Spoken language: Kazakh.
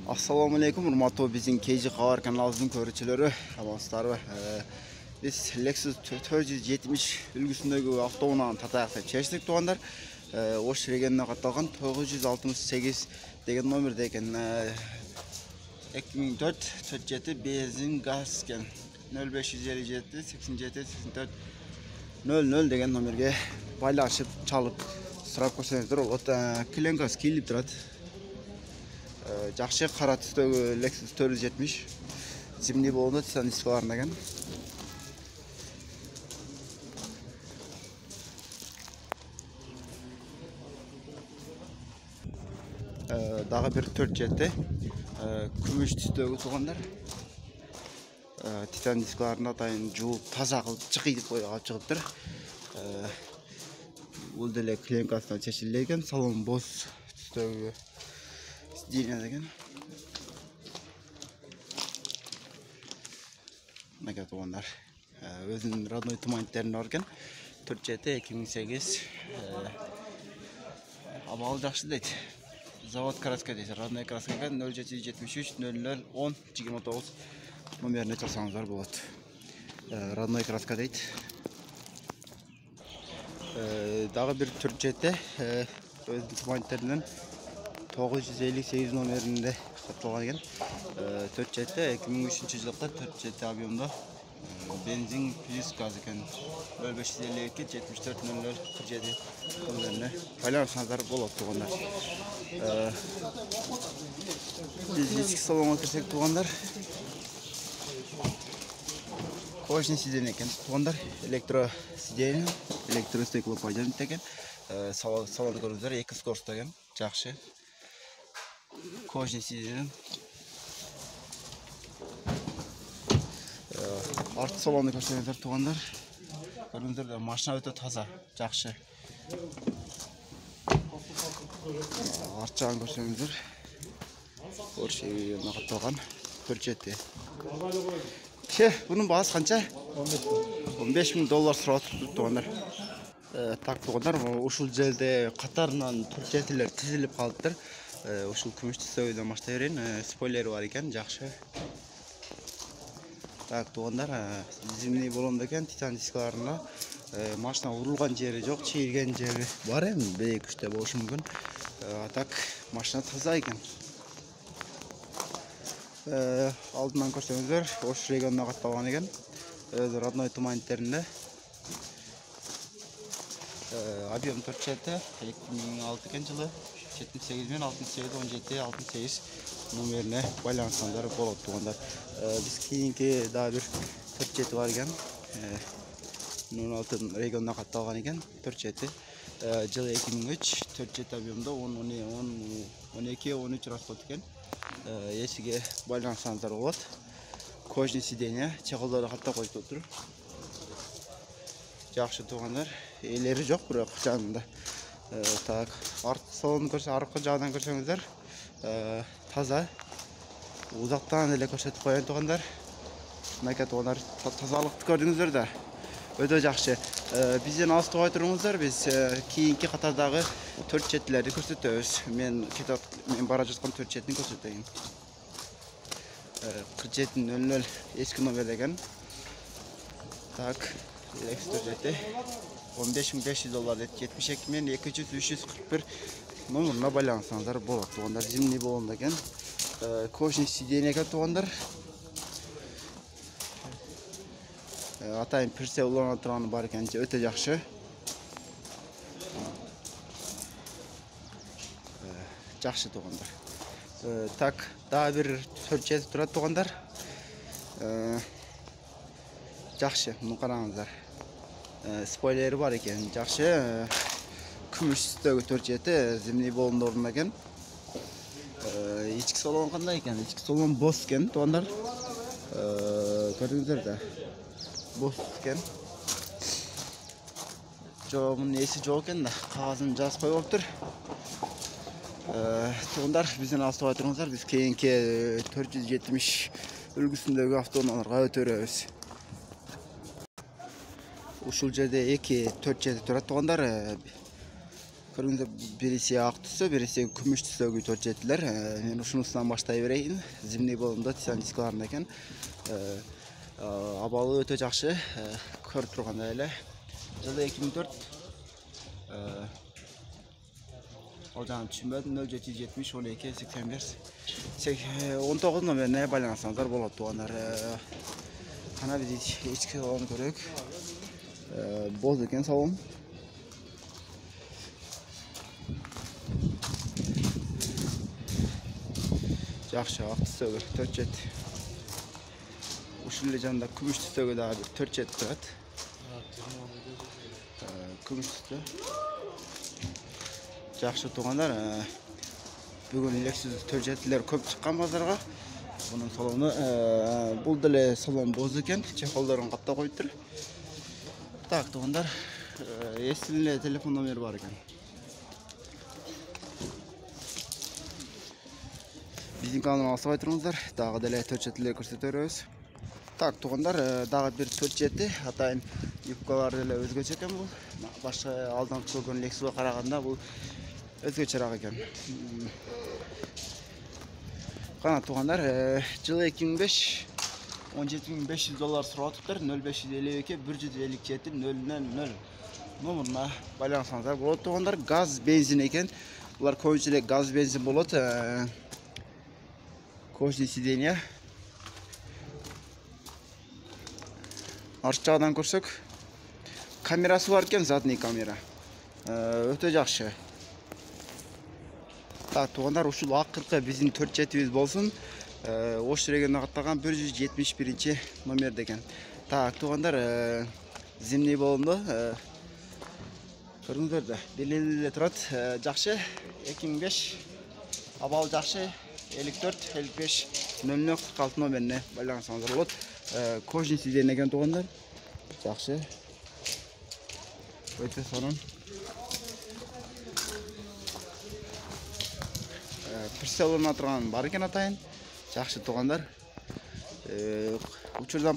Assalamu alaikum, urmatlı bizim KG Xabar kanalımızın görüntüleri. Amastarbı. Biz Lexus 470 үлгісіндегі автоунан татаяқта чештік туғандар. Ош регеніне қатталған 968 деген номерде екен. 2004-47 бензин газ екен. 0557 87 84 00 деген номерге байланышып çalып сұрап көрсеңіздер, ол кленкасы киіліп тұрады. Жақсы қара түстегі Lexus 470 зимний болуында титан дискаларында екен. Дағы бір 470 күміш түстегі туғандар. Титан дискаларында дайын жуып таза қылып чықиып қойып шығыптыр. Ол деле кленкасына чешілген, салон бос түстегі сиденье деген. Мына туғандар. Өзінің родной туманиттерін орген. 470 2008 абалы жақсы дейді. Завод краска дейді. Родной краска екен 0773 00 10 29 номеріне çalсаңыздар болады. Родной краска дейді. Дағы бір 470 өзінің туманиттерінен 958 номерінде қатылған екен. 470 2003 жылықта 470 объемда бензин плюс газ екен. 0552 74 00 47 номеріне байланысыңыздар болады туғандар. Біз ескі салонға кірсек туғандар. Кожный сиденье екен туғандар. Электро сиденье, электро стеклоподъемник екен. Салонды көріңіздер, 2 скоросты екен. Жақсы. Кожный сиденье. Арты салонды көрсеңіздер туғандар. Көріңіздер, машина өте таза, жақсы. Арт жағын көрсеңіздер. Porsche нақытталған 470. Бұның бағасы қанша? $15,000 сұрап туғандар. Так туғандар, ушул жерде қатарынан 470-лер тізіліп қалыптыр. Ушул күміш түстегі машина берейін. Спойлері бар екен, жақсы. Так туғандар, зимний болуында екен, титан дискаларында машина ұрылған жері жоқ, чейілген жері бар ең, бейік үште болушы мүмкін. Так машина таза екен. Алдынан көрсеңіздер, Ош регионына қатталған екен. Өзі родной туманиттерінде. Объем 470, 2006 екен жылы. 78 мен 68, 17, 68 номеріне байланысаңдар болады туғандар. Біз кейінгі дағы бір 470 бар екен. 06 регионына қатталған екен. 470 жылы 2003, 470 объемда 12-13 расход екен. Есіге байланысаңдар болады. Кожный сиденье, чехолдары қатта қойып отыр. Жақсы туғандар. Елері жоқ бірақ жанында. Так, арты салонын көрсе, арқы жағынан көрсеңіздер, таза. Ұзақтан әлі көрсетіп қойын туғандар. Мәке туғандар, тазалықты көрдіңіздер де. Өте жақсы. Бізден асты қой тұрыңыздар, біз кейінгі қатардағы 470-лерді көрсетеміз. Мен бара жатқан 470-ні көрсетейін. 4700 ескі номер деген. Так, Lexus 470. $15,500 dedi. 72 мен 200-341 номеріне байланысаңыздар болады туғандар. Зимний болуында екен. Кожный сиденье екен туғандар. Атайын пірсе ұлана тұрғаны бар екен, өте жақсы. Жақсы туғандар. Так, дағы бір 470 тұрады туғандар. Жақсы, мұны қараңыздар. Спойлері бар екен, жақсы. Күміш түстегі 470 зимний болуында орында екен. Ичкі салон қандай екен? Ичкі салон бос екен туғандар. Көрдіңіздер де. Бос екен. Мұның есі жоқ екен да, қағазын жазып қойып отыр. Туғандар, бізден асты қой тұрыңыздар. Біз кейінгі 470 үлгісіндегі автоунаналарға өтереміз. Ушул жерде 2 470 турат туғандар. Көрүнгүндө бирisi ак түсө, бирisi күмүш түсөгү төрчеттилер. Мен ушунусунан баштай берейин. Зимний болумда титан дискаларында экен. Абалы өтө жакшы. Көрүп тургандай эле. Жылы 2004. Ал жагын түшүнбөдүм. 0770 12 81 19 номерине байлансаңыздар болот туугандар. Кана биз ички салон көрөк. Боз экен салон. Жакшы ак түсөгү 4 жет. Ушул эле жанында күмүш түсөгү дагы 4 жет турат. Күмүш түсө. Жакшы туугандар. Бүгүн Lexus 4 жеттилер көп чыккан базарга. Bunun salonu бул деле салон боз экен, чехолдорун каптап коюптур. Так, туугандар, эсиле телефон номери бар экен. Биздин каналга алсабай туруңуздар, дагы деле 4 жеттилер көрсөтөрүбүз. Так, туугандар, дагы бир 4 жетти, атайын юбкалар деле өзгөчө экен бул. Башка алдыңкы көргөн Lexus'га караганда бул өзгөчөрөөк экен. Кана туугандар, жылы 2005 $17.500 сурап атыптыр. 0552 157 000 номуруна байлансаңыздар болот туугандар. Газ, бензин экен. Булар көбүнчө эле газ, бензин болот. Кожный сиденье. Арт жагынан көрсөк, камерасы бар экен, задний камера. Өтө жакшы. Так, туугандар, ушул акыркы биздин 4 жетибиз болсун. Ош регионуна катталган 171 номер деген. Так, туугандар, зимний болумду. Көрүңүздөр да, белгилүү турат. Жакшы, 2005. Абал жакшы, 54 55 0046 номерине байлансаңыздар болот. Кожный сиденье экен туугандар. Жакшы. Өтө сонун. Пирселона турган бар экен атайын. Жакшы туугандар. Учурдан